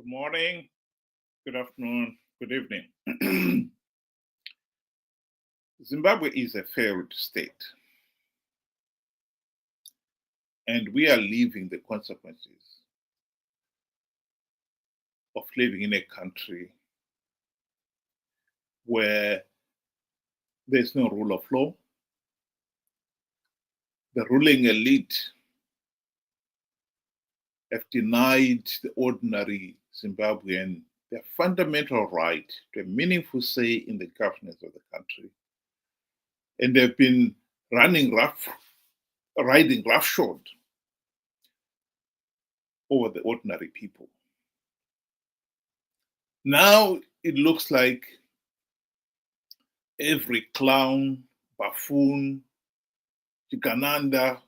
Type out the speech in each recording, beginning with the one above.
morning, good afternoon, good evening. Zimbabwe is a failed state, and we are living the consequences of living in a country where there's no rule of law. The ruling elite have denied the ordinary Zimbabwean their fundamental right to a meaningful say in the governance of the country. And they've been riding roughshod over the ordinary people. Now it looks like every clown, buffoon, Chikananda,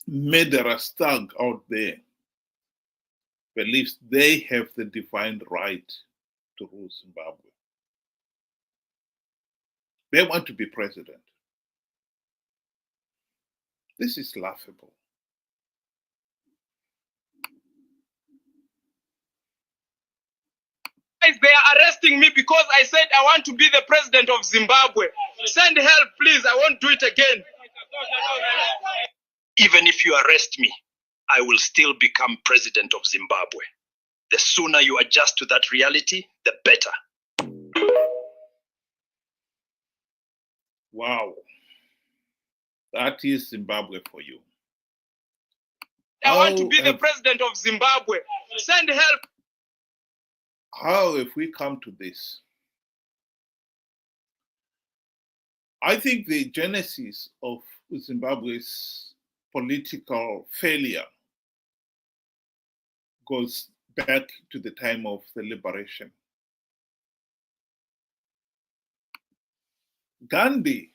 murderous thug out there believes they have the divine right to rule Zimbabwe. They want to be president. This is laughable. They are arresting me because I said I want to be the president of Zimbabwe. Send help, please. I won't do it again. Even if you arrest me, I will still become president of Zimbabwe. The sooner you adjust to that reality, the better. Wow. That is Zimbabwe for you. I want to be the president of Zimbabwe. Send help. How have we come to this? I think the genesis of Zimbabwe's political failure goes back to the time of the liberation. Gandhi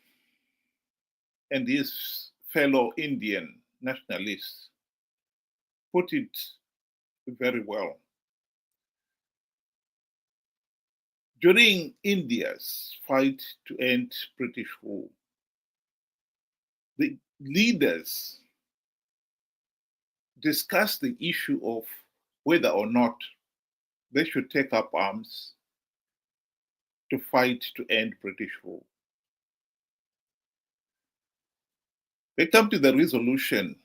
and his fellow Indian nationalists put it very well. During India's fight to end British rule, the leaders discussed the issue of whether or not they should take up arms to fight to end British rule. They come to the resolution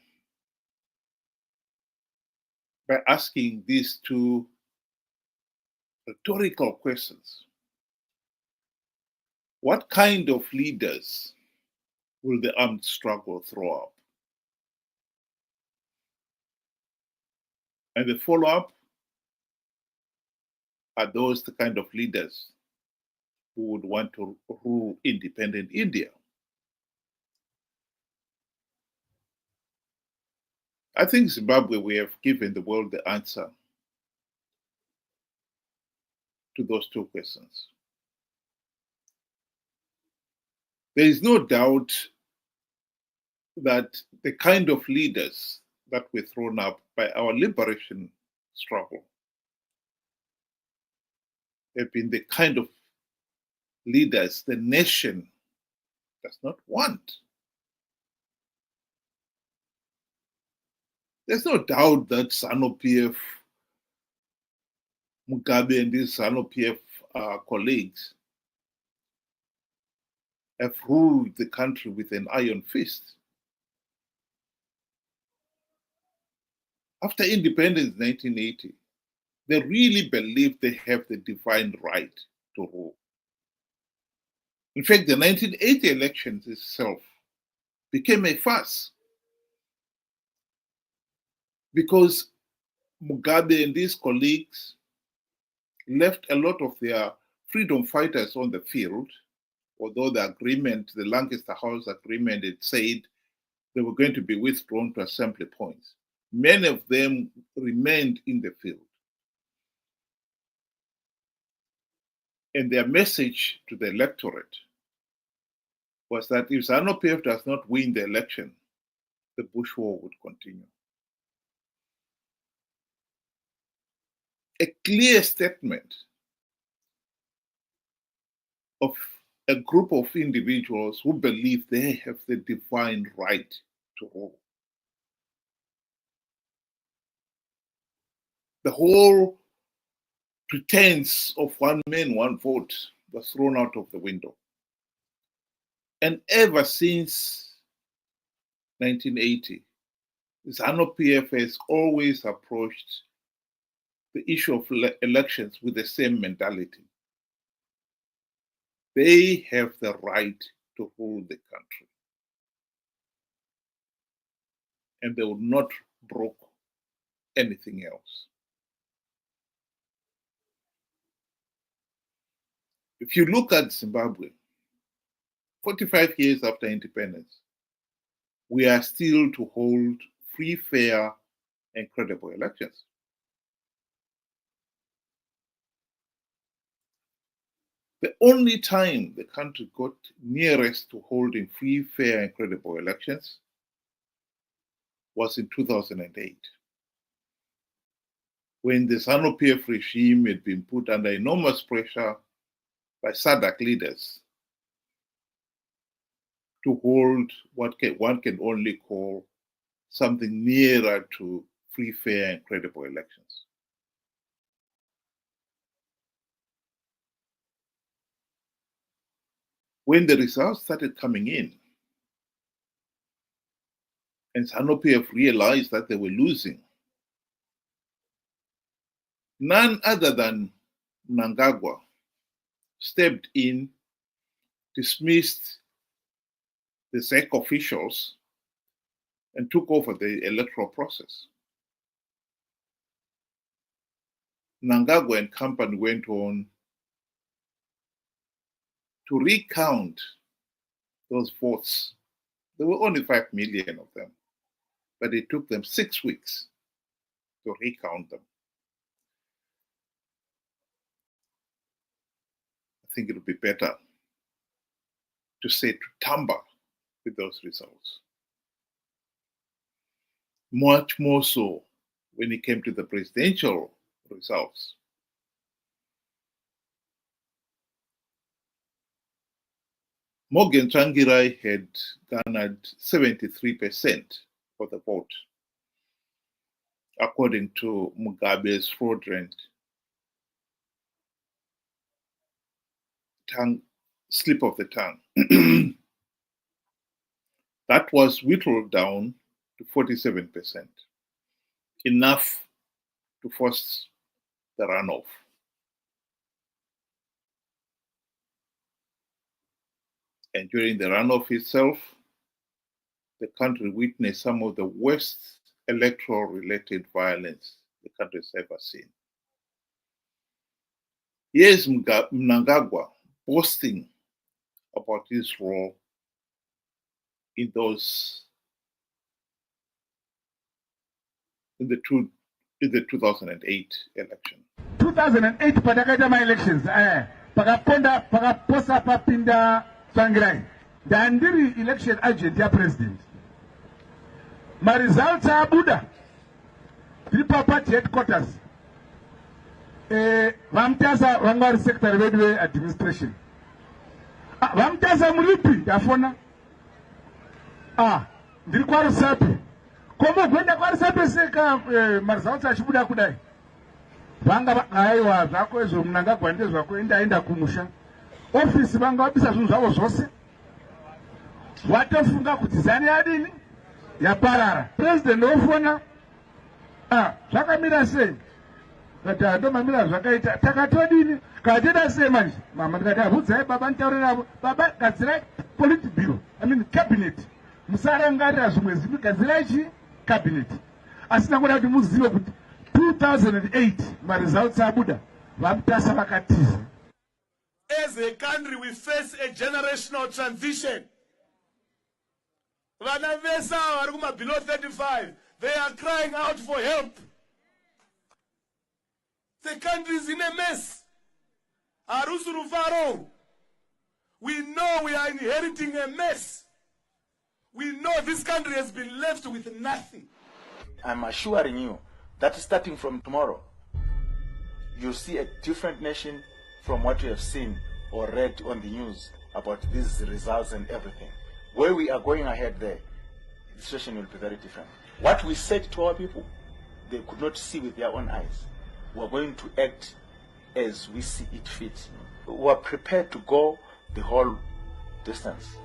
by asking these two rhetorical questions. What kind of leaders will the armed struggle throw up? And the follow-up, are those the kind of leaders who would want to rule independent India? I think Zimbabwe, we have given the world the answer to those two questions. There is no doubt that the kind of leaders that were thrown up by our liberation struggle have been the kind of leaders the nation does not want. There's no doubt that Zanu PF, Mugabe and his Zanu PF colleagues have ruled the country with an iron fist. After independence in 1980, they really believe they have the divine right to rule. In fact, the 1980 elections itself became a farce because Mugabe and his colleagues left a lot of their freedom fighters on the field, although the agreement, the Lancaster House agreement, it said they were going to be withdrawn to assembly points. Many of them remained in the field. And their message to the electorate was that if Zanu PF does not win the election, the Bush war would continue. A clear statement of a group of individuals who believe they have the divine right to rule. The whole pretense of one man, one vote was thrown out of the window. And ever since 1980, Zanu PF has always approached the issue of elections with the same mentality. They have the right to rule the country. And they will not brook anything else. If you look at Zimbabwe, 45 years after independence, we are still to hold free, fair, and credible elections. The only time the country got nearest to holding free, fair, and credible elections was in 2008, when the Zanu PF regime had been put under enormous pressure by SADC leaders to hold what one can only call something nearer to free, fair, and credible elections. When the results started coming in, and Zanu PF realized that they were losing, none other than Mnangagwa stepped in, dismissed the ZEC officials, and took over the electoral process. Mnangagwa and company went on to recount those votes. There were only 5 million of them, but it took them 6 weeks to recount them. I think it would be better to say to tamper with those results. Much more so when it came to the presidential results. Morgan Tsvangirai had garnered 73% of the vote, according to Mugabe's fraudulent slip of the tongue. That was whittled down to 47%, enough to force the runoff. And during the runoff itself, the country witnessed some of the worst electoral-related violence the country has ever seen. Here's Mnangagwa boasting about his role in the 2008 election. 2008 patakaita ma-elections pakaposa papinda Tsvangirai ndandiri election agent ya president. Ma-results abuda tiri party headquarters vamutasa vanga vari secretary vedu ve-administration vamutasa muripi yafona ndiri kwarusapi komo kwenda kwarusapi seka ma-results achibuda kudai vanga aiwa zvako izvo Mnangagwa ndezvo zvako endaenda kumusha ofisi vanga vabisa zvinhu zvavo zvose watofunga kuti zani yadini yaparara. President ofona zvakamira sei kati ndomamira zvakaita takatodini kateda sei manje mama ndikati abvudzai baba nditaure navo baba gadzirai politburo cabinet musarangarira zvimwe zvinhu gadzirai chi cabinet asi nangoda kuti muzive kuti 2008 ma-results abuda vamutasa vakatiza. As a country we face a generational transition. Vana vesa vari kuma below 35, they are crying out for help. The country is in a mess. Arusurufaro. We know we are inheriting a mess. We know this country has been left with nothing. I'm assuring you that starting from tomorrow, you'll see a different nation from what you have seen or read on the news about these results and everything. Where we are going ahead there, the situation will be very different. What we said to our people, they could not see with their own eyes. We are going to act as we see it fit. We are prepared to go the whole distance.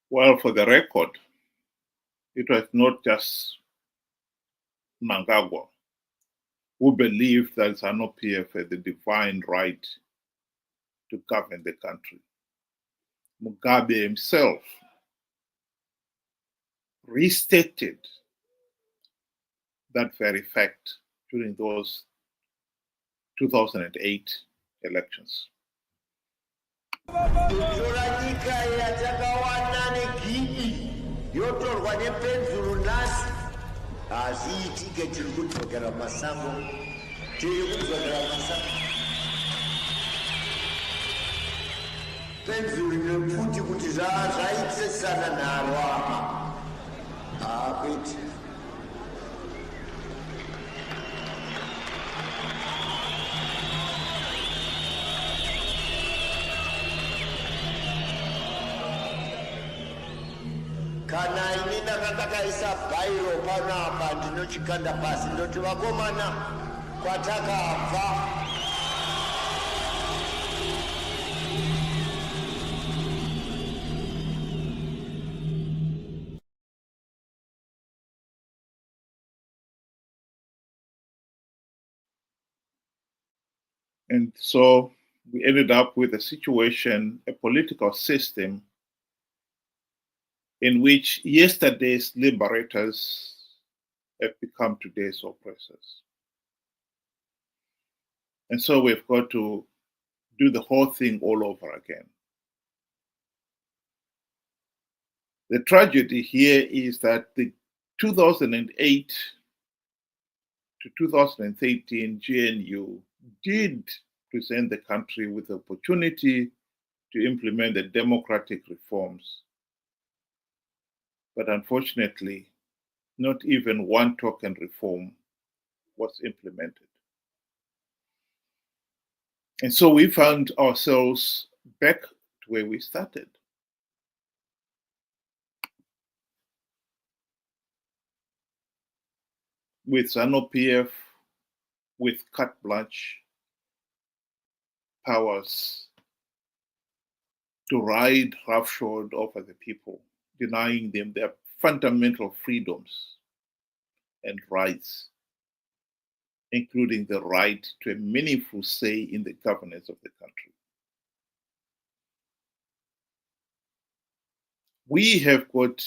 Well, for the record, it was not just Mnangagwa who believed that Zanu PF had the divine right to govern the country. Mugabe himself restated that very fact during those 2008 elections. Kuchoranyika yatakawana negini yotorwa nepenzuru nhasi hazviitike. Tiri kudzokera masango, penzuru nepfuti kuti zvaitsesana nharo apa hakwete. Kana ini ndakakaisa bhairo panapa ndinochikanda pasi ndoti vakomana kwatakabva. And so we ended up with a situation, a political system in which yesterday's liberators have become today's oppressors. And so we've got to do the whole thing all over again. The tragedy here is that the 2008 to 2013 GNU did present the country with the opportunity to implement the democratic reforms. But unfortunately, not even one token reform was implemented. And so we found ourselves back to where we started. With Zanu PF, with carte blanche powers to ride roughshod over the people, denying them their fundamental freedoms and rights, including the right to a meaningful say in the governance of the country. We have got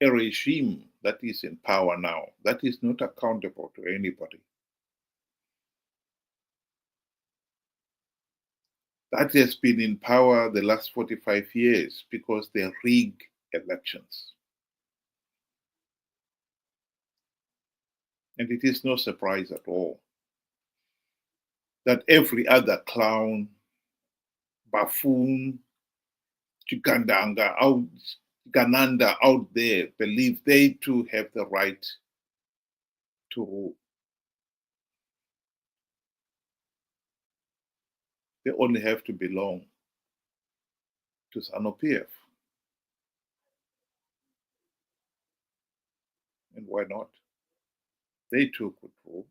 a regime that is in power now that is not accountable to anybody. That has been in power the last 45 years because they rig elections. And it is no surprise at all that every other clown, buffoon, Gananda out there believe they too have the right to rule. They only have to belong to Zanu PF. And why not? They too could rule.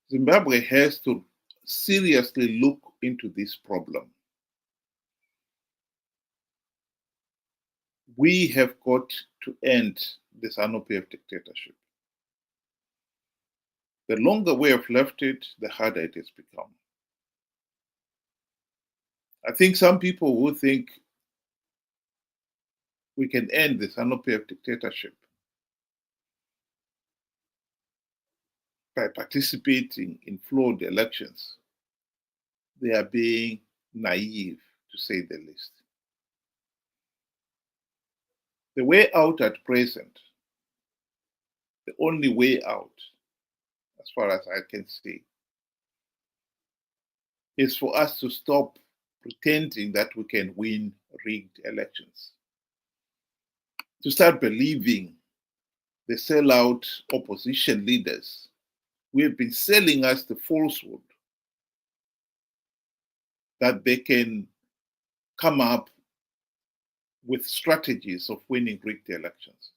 Zimbabwe has to seriously look into this problem. We have got to end the Zanu PF dictatorship. The longer we have left it, the harder it has become. I think some people who think we can end the Zanu PF dictatorship by participating in flawed elections, they are being naive, to say the least. The way out at present, the only way out, as far as I can see, is for us to stop pretending that we can win rigged elections, to start believing the sellout opposition leaders who have been selling us the falsehood that they can come up with strategies of winning rigged elections.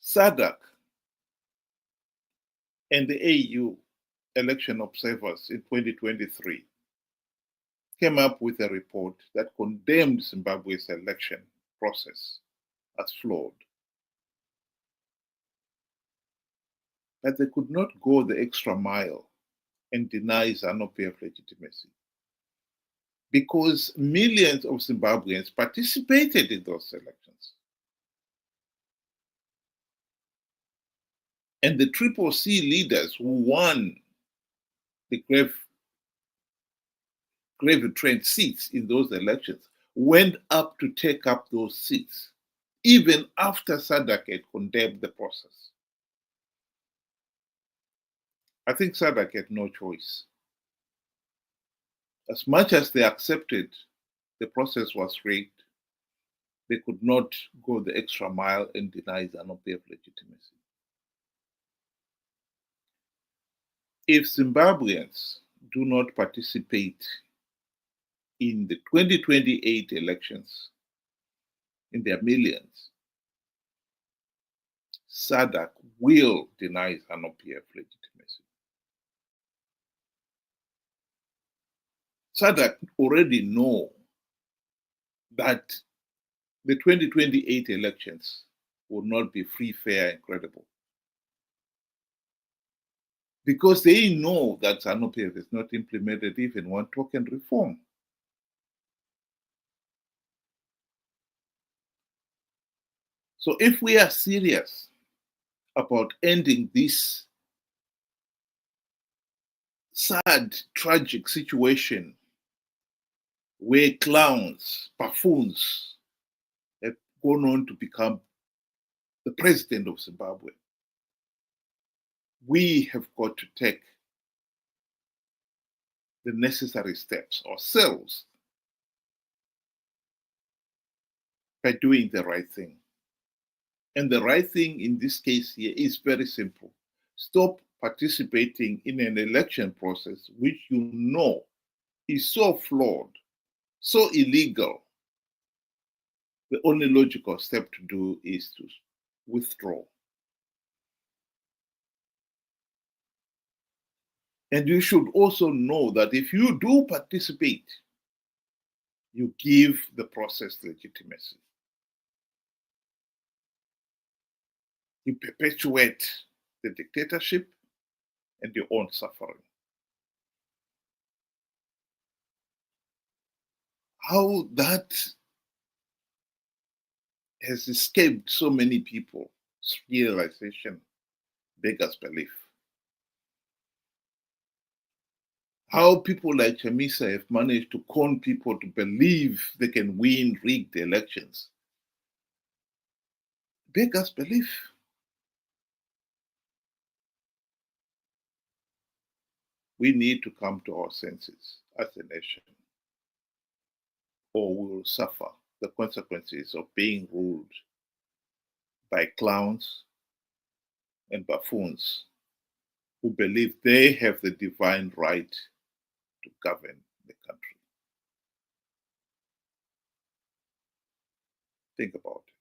SADC and the AU election observers in 2023 came up with a report that condemned Zimbabwe's election process as flawed. But they could not go the extra mile and deny Zanu PF legitimacy, because millions of Zimbabweans participated in those elections. And the Triple C leaders who won the gravy train seats in those elections went up to take up those seats, even after SADC had condemned the process. I think SADC had no choice. As much as they accepted the process was rigged, they could not go the extra mile and deny Zanu PF legitimacy. If Zimbabweans do not participate in the 2028 elections in their millions, SADC will deny Zanu PF legitimacy. SADC already know that the 2028 elections will not be free, fair, and credible, because they know that Zanu PF has not implemented even one token reform. So if we are serious about ending this sad, tragic situation where clowns, buffoons have gone on to become the president of Zimbabwe, we have got to take the necessary steps ourselves by doing the right thing. And the right thing in this case here is very simple. Stop participating in an election process which you know is so flawed, so illegal. The only logical step to do is to withdraw. And you should also know that if you do participate, you give the process legitimacy. You perpetuate the dictatorship and your own suffering. How that has escaped so many people's realization beggars belief. How people like Chamisa have managed to con people to believe they can win rigged elections beggars belief. We need to come to our senses as a nation, or we will suffer the consequences of being ruled by clowns and buffoons who believe they have the divine right to govern the country. Think about it.